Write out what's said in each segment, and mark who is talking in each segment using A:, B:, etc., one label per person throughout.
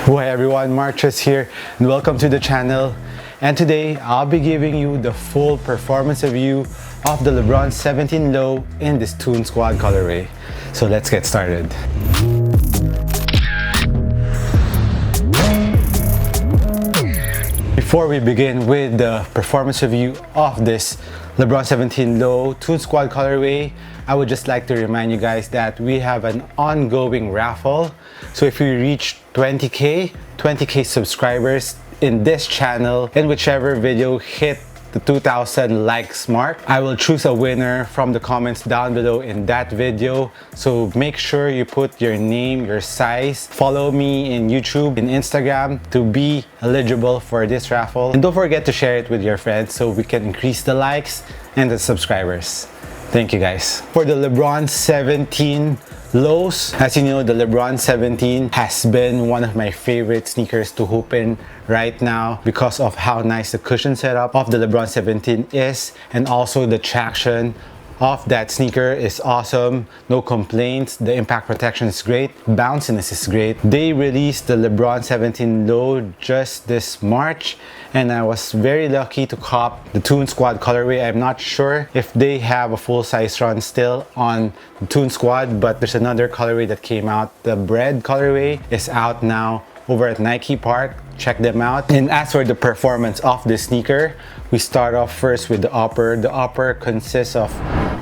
A: Hi everyone, Marcus here and welcome to the channel. And today I'll be giving you the full performance review of the LeBron 17 Low in this Toon Squad colorway. So let's get started. Before we begin with the performance review of this LeBron 17 Low Toon Squad colorway, I would just like to remind you guys that we have an ongoing raffle. So if we reach 20k subscribers in this channel, in whichever video hit the 2000 likes mark, I will choose a winner from the comments down below in that video. So make sure you put your name, your size, follow me in YouTube and Instagram to be eligible for this raffle, and don't forget to share it with your friends so we can increase the likes and the subscribers. Thank you guys. For the LeBron 17 Lows, as you know, the LeBron 17 has been one of my favorite sneakers to hoop in right now because of how nice the cushion setup of the LeBron 17 is, and also the traction of that sneaker is awesome. No complaints. The impact protection is great. Bounciness is great. They released the LeBron 17 Low just this March, and I was very lucky to cop the Toon Squad colorway. I'm not sure if they have a full size run still on the Toon Squad, but there's another colorway that came out. The bread colorway is out now over at Nike Park. Check them out. And as for the performance of this sneaker, we start off first with the upper. The upper consists of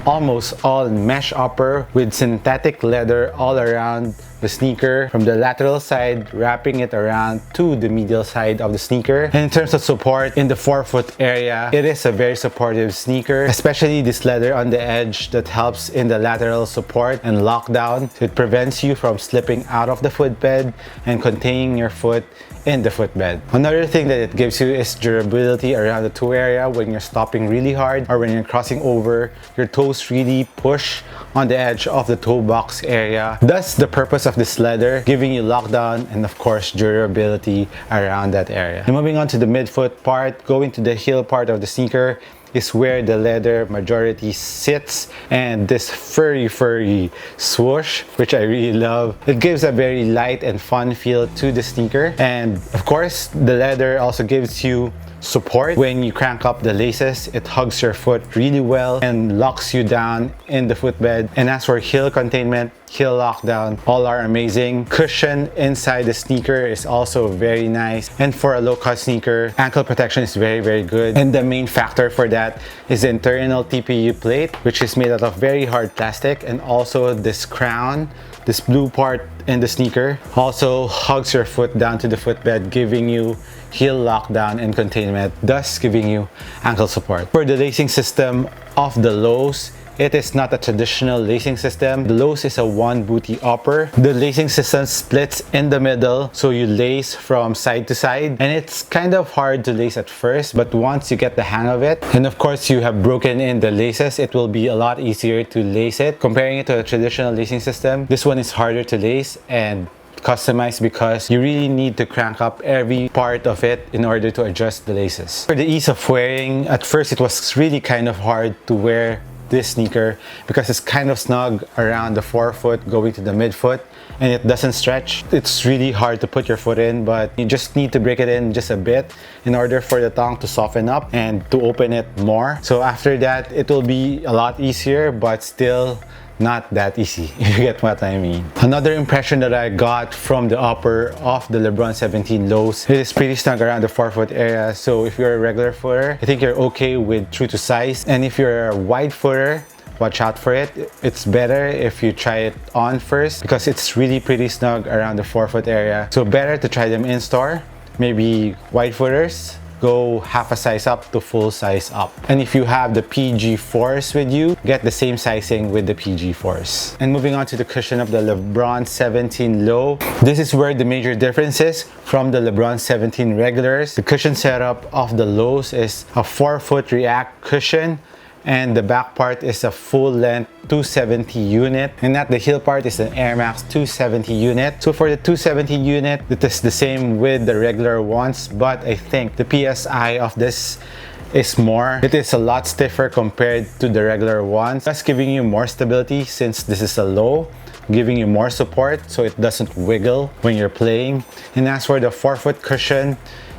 A: almost all mesh upper with synthetic leather all around the sneaker, from the lateral side wrapping it around to the medial side of the sneaker. And in terms of support in the forefoot area, it is a very supportive sneaker, especially this leather on the edge that helps in the lateral support and lockdown. So it prevents you from slipping out of the footbed and containing your foot in the footbed. Another thing that it gives you is durability around the toe area. When you're stopping really hard or when you're crossing over, your toes really push on the edge of the toe box area. That's the purpose of this leather, giving you lockdown and of course durability around that area. And moving on to the midfoot part, going to the heel part of the sneaker is where the leather majority sits, and this furry swoosh, which I really love. It gives a very light and fun feel to the sneaker, and of course the leather also gives you support. When you crank up the laces, it hugs your foot really well and locks you down in the footbed. And as for heel containment, heel lockdown, all are amazing. Cushion inside the sneaker is also very nice, and for a low-cut sneaker, ankle protection is very good. And the main factor for that is the internal TPU plate, which is made out of very hard plastic, and also this crown, this blue part in the sneaker, also hugs your foot down to the footbed, giving you heel lockdown and containment, thus giving you ankle support. For the lacing system of the Lows, it is not a traditional lacing system. The Lows is a one booty upper. The lacing system splits in the middle, so you lace from side to side, and it's kind of hard to lace at first, but once you get the hang of it, and of course you have broken in the laces, it will be a lot easier to lace it. Comparing it to a traditional lacing system, this one is harder to lace and customized because you really need to crank up every part of it in order to adjust the laces. For the ease of wearing, at first it was really kind of hard to wear this sneaker because it's kind of snug around the forefoot going to the midfoot, and it doesn't stretch. It's really hard to put your foot in, but you just need to break it in just a bit in order for the tongue to soften up and to open it more. So after that, it will be a lot easier, but still not that easy, if you get what I mean. Another impression that I got from the upper of the LeBron 17 Lows, it is pretty snug around the forefoot area. So if you're a regular footer, I think you're okay with true to size. And if you're a wide footer, watch out for it. It's better if you try it on first because it's really pretty snug around the forefoot area. So better to try them in store. Maybe wide footers, go half a size up to full size up. And if you have the PG Force with you, get the same sizing with the PG Force. And moving on to the cushion of the LeBron 17 Low, this is where the major difference is from the LeBron 17 regulars. The cushion setup of the Lows is a 4-foot React cushion, and the back part is a full-length 270 unit, and at the heel part is an Air Max 270 unit. So for the 270 unit, it is the same with the regular ones, but I think the PSI of this is more. It is a lot stiffer compared to the regular ones, thus giving you more stability since this is a low. giving you more support so it doesn't wiggle when you're playing. And as for the forefoot cushion,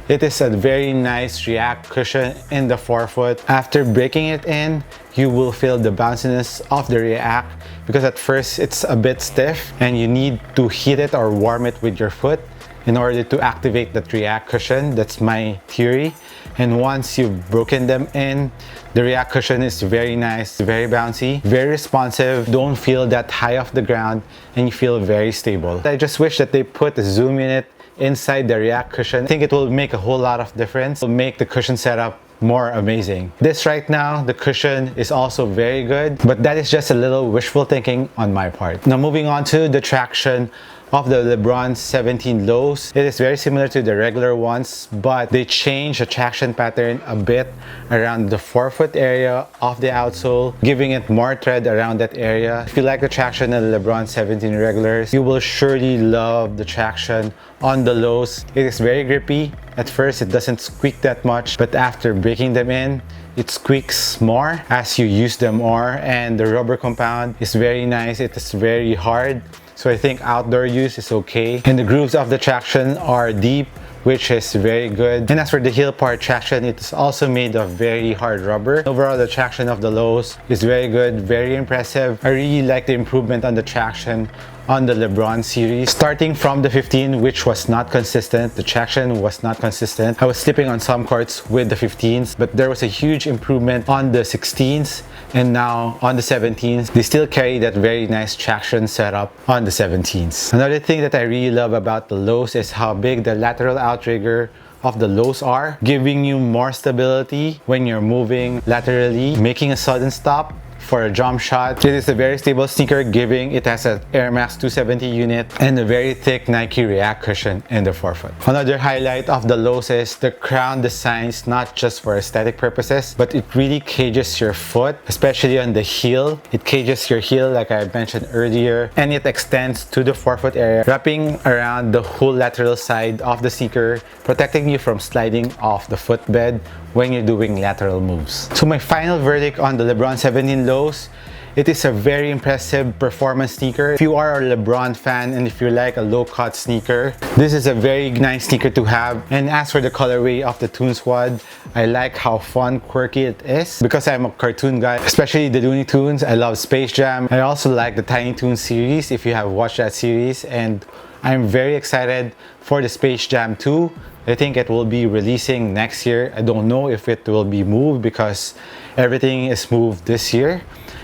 A: it is a very nice React cushion in the forefoot. After breaking it in, you will feel the bounciness of the React, because at first it's a bit stiff and you need to heat it or warm it with your foot in order to activate that React cushion. That's my theory. And once you've broken them in, the React cushion is very nice, very bouncy, very responsive, don't feel that high off the ground, and you feel very stable. I just wish that they put a zoom unit inside the React cushion. I think it will make a whole lot of difference. It will make the cushion setup more amazing. This right now, the cushion is also very good, but that is just a little wishful thinking on my part. Now moving on to the traction of the LeBron 17 lows. It is very similar to the regular ones, but they change the traction pattern a bit around the forefoot area of the outsole, giving it more tread around that area. If you like the traction of the LeBron 17 regulars, you will surely love the traction on the lows. It is very grippy. At first, it doesn't squeak that much, but after breaking them in, it squeaks more as you use them more, and the rubber compound is very nice. It is very hard. So I think outdoor use is okay. And the grooves of the traction are deep, which is very good. And as for the heel part traction, it is also made of very hard rubber. Overall, the traction of the lows is very good, very impressive. I really like the improvement on the traction on the LeBron series. Starting from the 15, which was not consistent, the traction was not consistent. I was slipping on some courts with the 15s, but there was a huge improvement on the 16s, and now on the 17s, they still carry that very nice traction setup on the 17s. Another thing that I really love about the lows is how big the lateral outrigger of the lows are, giving you more stability when you're moving laterally, making a sudden stop for a jump shot. It is a very stable sneaker, giving it has an Air Max 270 unit and a very thick Nike React cushion in the forefoot. Another highlight of the lows is the crown designs, not just for aesthetic purposes, but it really cages your foot, especially on the heel. It cages your heel like I mentioned earlier, and it extends to the forefoot area, wrapping around the whole lateral side of the sneaker, protecting you from sliding off the footbed when you're doing lateral moves. So my final verdict on the LeBron 17 lows, it is a very impressive performance sneaker. If you are a LeBron fan and if you like a low-cut sneaker, this is a very nice sneaker to have. And as for the colorway of the Toon Squad, I like how fun, quirky it is. Because I'm a cartoon guy, especially the Looney Tunes, I love Space Jam. I also like the Tiny Toons series, if you have watched that series. And I'm very excited for the Space Jam 2. I think it will be releasing next year. I don't know if it will be moved because everything is moved this year,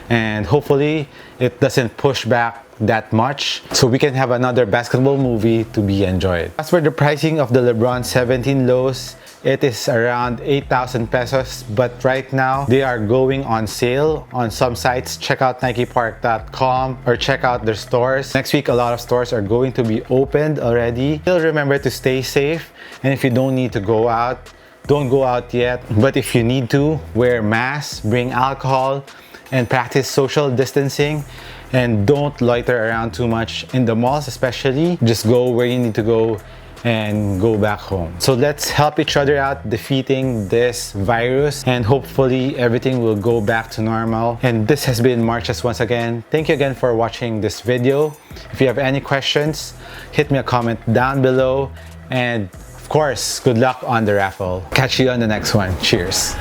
A: and hopefully it doesn't push back that much so we can have another basketball movie to be enjoyed. As for the pricing of the LeBron 17 lows, it is around 8,000 pesos, but right now they are going on sale on some sites. Check out NikePark.com or check out their stores. Next week, a lot of stores are going to be opened already. Still remember to stay safe, and if you don't need to go out, don't go out yet. But if you need to, wear masks, bring alcohol, and practice social distancing. And don't loiter around too much in the malls especially. Just go where you need to go and go back home. So let's help each other out defeating this virus, and hopefully everything will go back to normal. And this has been Marches once again. Thank you again for watching this video. If you have any questions, hit me a comment down below, and of course, good luck on the raffle. Catch you on the next one. Cheers.